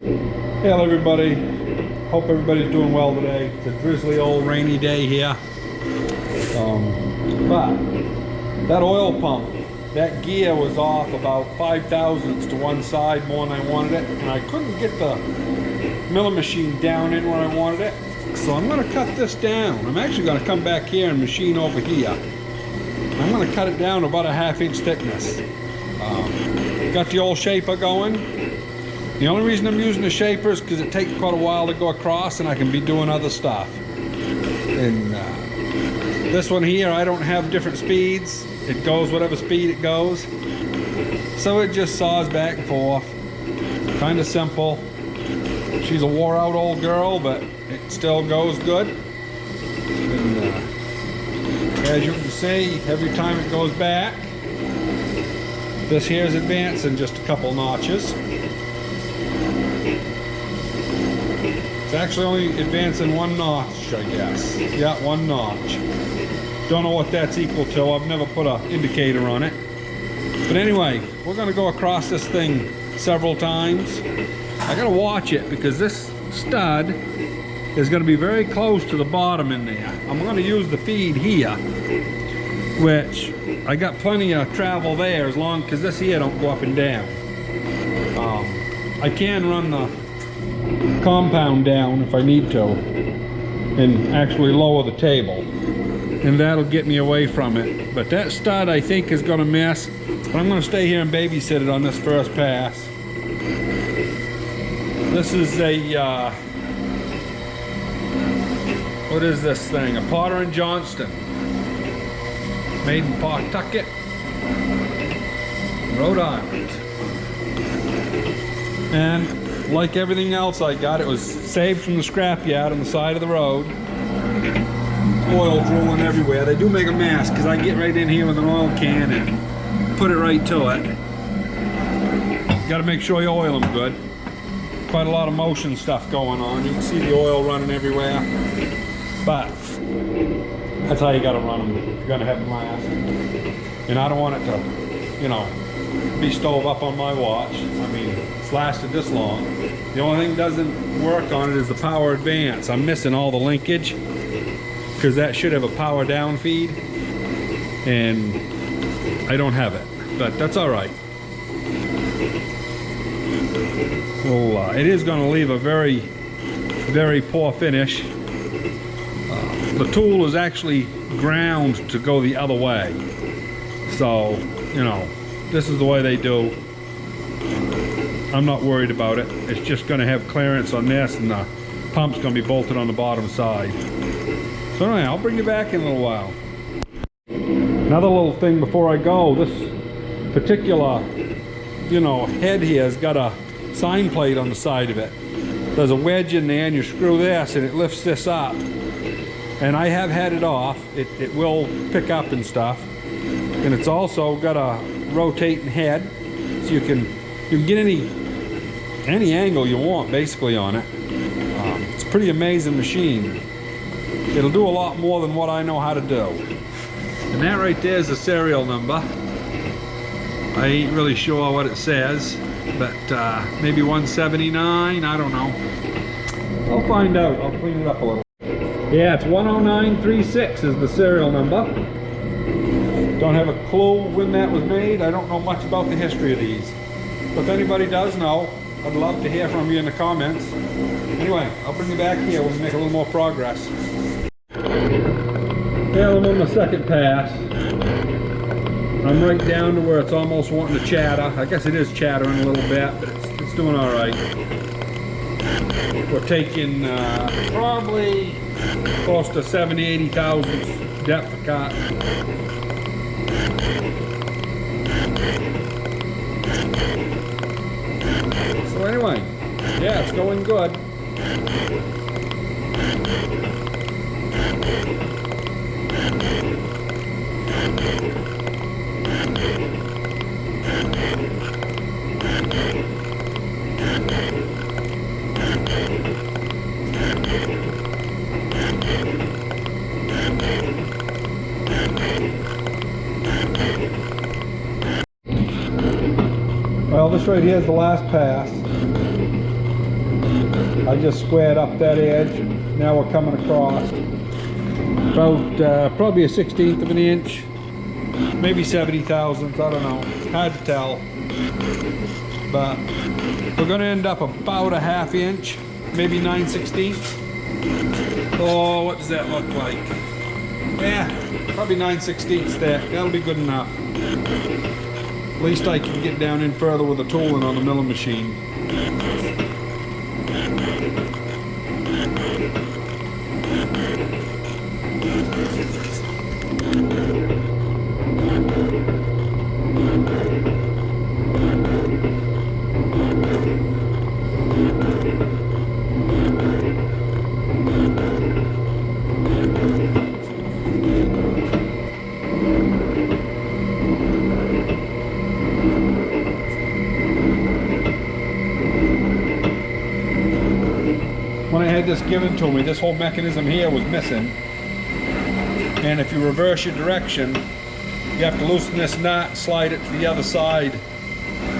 Hello everybody, hope everybody's doing well today. It's a drizzly old rainy day here. But that oil pump, that gear was off about 5 thousandths to one side more than I wanted it, and I couldn't get the milling machine down in where I wanted it. So I'm going to cut this down. I'm actually going to come back here and machine over here. I'm going to cut it down to about a 1/2 inch thickness. Got the old shaper going. The only reason I'm using the shaper is because it takes quite a while to go across and I can be doing other stuff. And this one here, I don't have different speeds. It goes whatever speed it goes. So it just saws back and forth. Kind of simple. She's a wore out old girl, but it still goes good. And as you can see, every time it goes back, this here is advancing just a couple notches. It's actually only advancing one notch, I guess. Yeah, one notch. Don't know what that's equal to. I've never put an indicator on it. But anyway, we're going to go across this thing several times. I got to watch it because this stud is going to be very close to the bottom in there. I'm going to use the feed here, which I got plenty of travel there as long because this here don't go up and down. I can run the compound down if I need to and actually lower the table, and that'll get me away from it. But that stud I think is going to miss, but I'm going to stay here and babysit it on this first pass. This is a what is this thing? A Potter & Johnston, made in Pawtucket, Rhode Island. And like everything else I got, it was saved from the scrapyard on the side of the road. Oil drooling everywhere. They do make a mess because I get right in here with an oil can and put it right to it. Got to make sure you oil them good. Quite a lot of motion stuff going on. You can see the oil running everywhere. But that's how you got to run them if you're going to have them last. And I don't want it to, you know, be stove up on my watch. I mean, it's lasted this long. The only thing that doesn't work on it is the power advance. I'm missing all the linkage because that should have a power down feed, and I don't have it, but that's all right. Well, it is going to leave a very, very poor finish. The tool is actually ground to go the other way, so you know, this is the way they do. I'm not worried about it. It's just going to have clearance on this, and the pump's going to be bolted on the bottom side. So anyway, I'll bring you back in a little while. Another little thing before I go, this particular, you know, head here has got a sign plate on the side of it. There's a wedge in there, and you screw this and it lifts this up. And I have had it off. It will pick up and stuff. And it's also got a rotating head, so you can get any angle you want basically on it. It's a pretty amazing machine. It'll do a lot more than what I know how to do. And that right there is the serial number. I ain't really sure what it says, but maybe 179, I don't know. I'll find out. I'll clean it up a little. Yeah, it's 10936 is the serial number. Don't have a clue when that was made. I don't know much about the history of these. But if anybody does know, I'd love to hear from you in the comments. Anyway, I'll bring you back here when we make a little more progress. Yeah, I'm on the second pass. I'm right down to where it's almost wanting to chatter. I guess it is chattering a little bit, but it's doing all right. We're taking probably close to 70-80 thousandths depth of cut. So anyway, yeah, it's going good. Well, this right here is the last pass. I just squared up that edge. Now we're coming across about probably a 1/16 of an inch, maybe 70 thousandths, I don't know, hard to tell. But we're going to end up about a 1/2 inch, maybe 9/16. Oh, what does that look like? Yeah, probably 9/16 there. That'll be good enough. At least I can get down in further with the tooling on the milling machine. When I had this given to me, this whole mechanism here was missing. And if you reverse your direction, you have to loosen this nut, slide it to the other side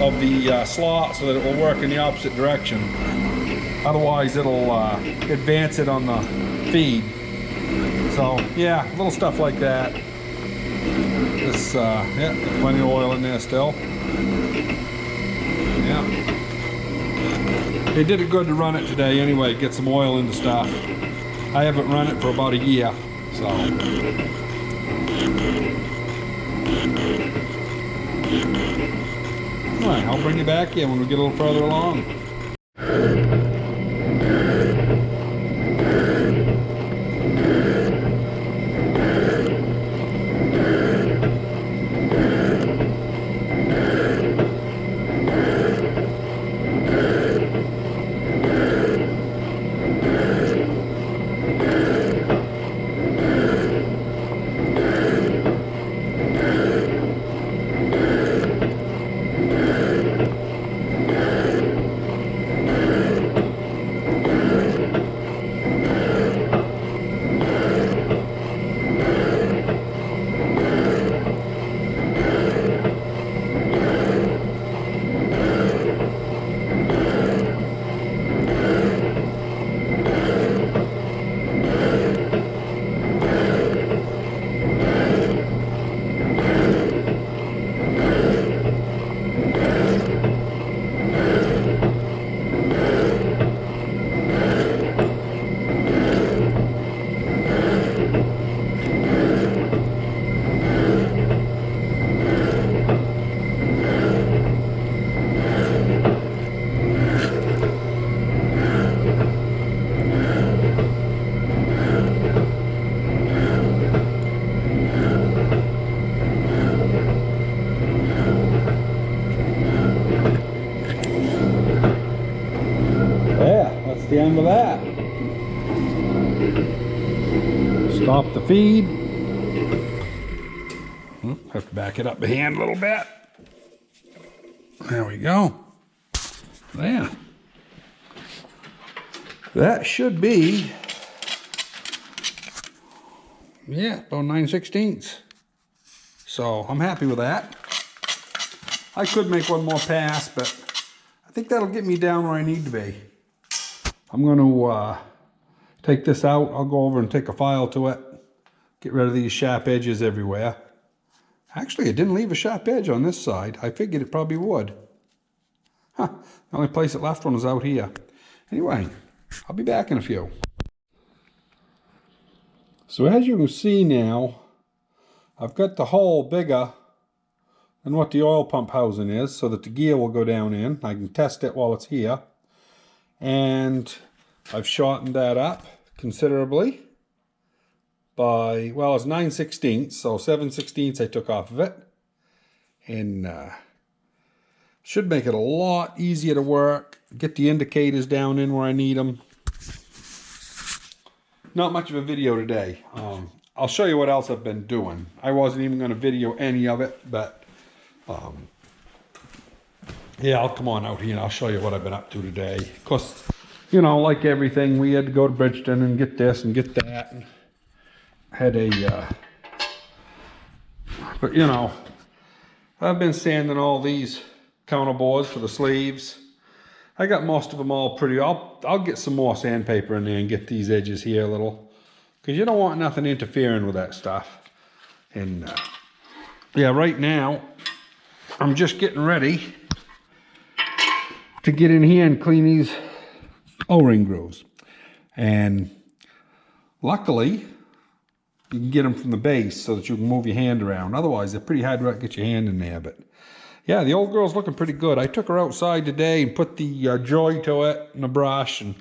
of the slot so that it will work in the opposite direction. Otherwise it'll advance it on the feed. So yeah, little stuff like that. This, yeah, plenty of oil in there still. Yeah. They did it good to run it today anyway, get some oil into stuff. I haven't run it for about a year, so. Alright, I'll bring you back here when we get a little further along. The end of that. Stop the feed. Have to back it up the hand a little bit. There we go. There. That should be, yeah, about 9/16. So I'm happy with that. I could make one more pass, but I think that'll get me down where I need to be. I'm going to take this out. I'll go over and take a file to it. Get rid of these sharp edges everywhere. Actually, it didn't leave a sharp edge on this side. I figured it probably would. Huh. The only place it left one was out here. Anyway, I'll be back in a few. So as you can see now, I've got the hole bigger than what the oil pump housing is so that the gear will go down in. I can test it while it's here. And I've shortened that up considerably by, well, it's 9/16, so 7/16 I took off of it. And should make it a lot easier to work. Get the indicators down in where I need them. Not much of a video today. I'll show you what else I've been doing. I wasn't even going to video any of it, but yeah, I'll come on out here and I'll show you what I've been up to today. Of course, you know, like everything, we had to go to Bridgeton and get this and get that. And had a, but you know, I've been sanding all these counter boards for the sleeves. I got most of them all pretty. I'll get some more sandpaper in there and get these edges here a little, because you don't want nothing interfering with that stuff. And yeah, right now I'm just getting ready to get in here and clean these O-ring grooves. And luckily, you can get them from the base so that you can move your hand around. Otherwise, they're pretty hard to get your hand in there. But yeah, the old girl's looking pretty good. I took her outside today and put the joy to it and a brush, and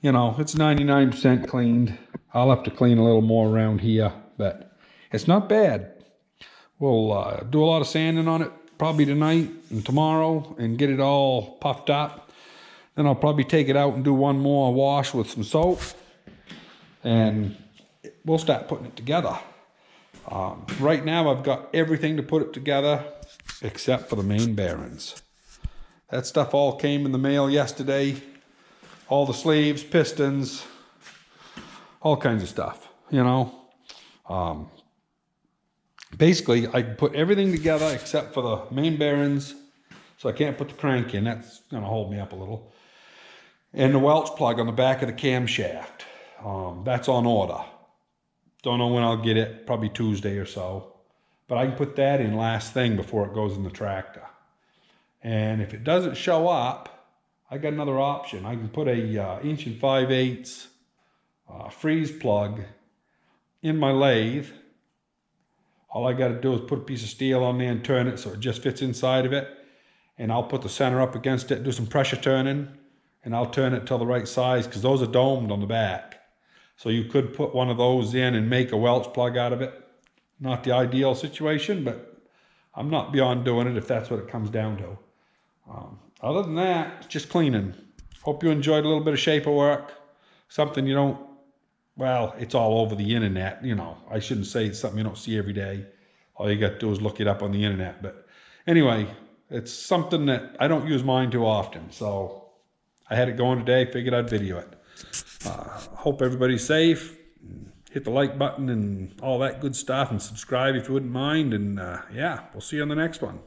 you know, it's 99% cleaned. I'll have to clean a little more around here, but it's not bad. We'll do a lot of sanding on it probably tonight and tomorrow and get it all puffed up. Then I'll probably take it out and do one more wash with some soap, and we'll start putting it together. Right now I've got everything to put it together except for the main bearings. That stuff all came in the mail yesterday. All the sleeves, pistons, all kinds of stuff, you know. Basically, I can put everything together except for the main bearings, so I can't put the crank in. That's going to hold me up a little. And the Welch plug on the back of the camshaft. That's on order. Don't know when I'll get it, probably Tuesday or so. But I can put that in last thing before it goes in the tractor. And if it doesn't show up, I got another option. I can put a 1 5/8 freeze plug in my lathe. All I got to do is put a piece of steel on there and turn it so it just fits inside of it. And I'll put the center up against it, do some pressure turning, and I'll turn it till the right size, because those are domed on the back. So you could put one of those in and make a Welch plug out of it. Not the ideal situation, but I'm not beyond doing it if that's what it comes down to. Other than that, it's just cleaning. Hope you enjoyed a little bit of shaper work. Something you don't, well, it's all over the internet, you know. I shouldn't say it's something you don't see every day. All you got to do is look it up on the internet. But anyway, it's something that I don't use mine too often. So I had it going today, figured I'd video it. Hope everybody's safe. Hit the like button and all that good stuff, and subscribe if you wouldn't mind. And yeah, we'll see you on the next one.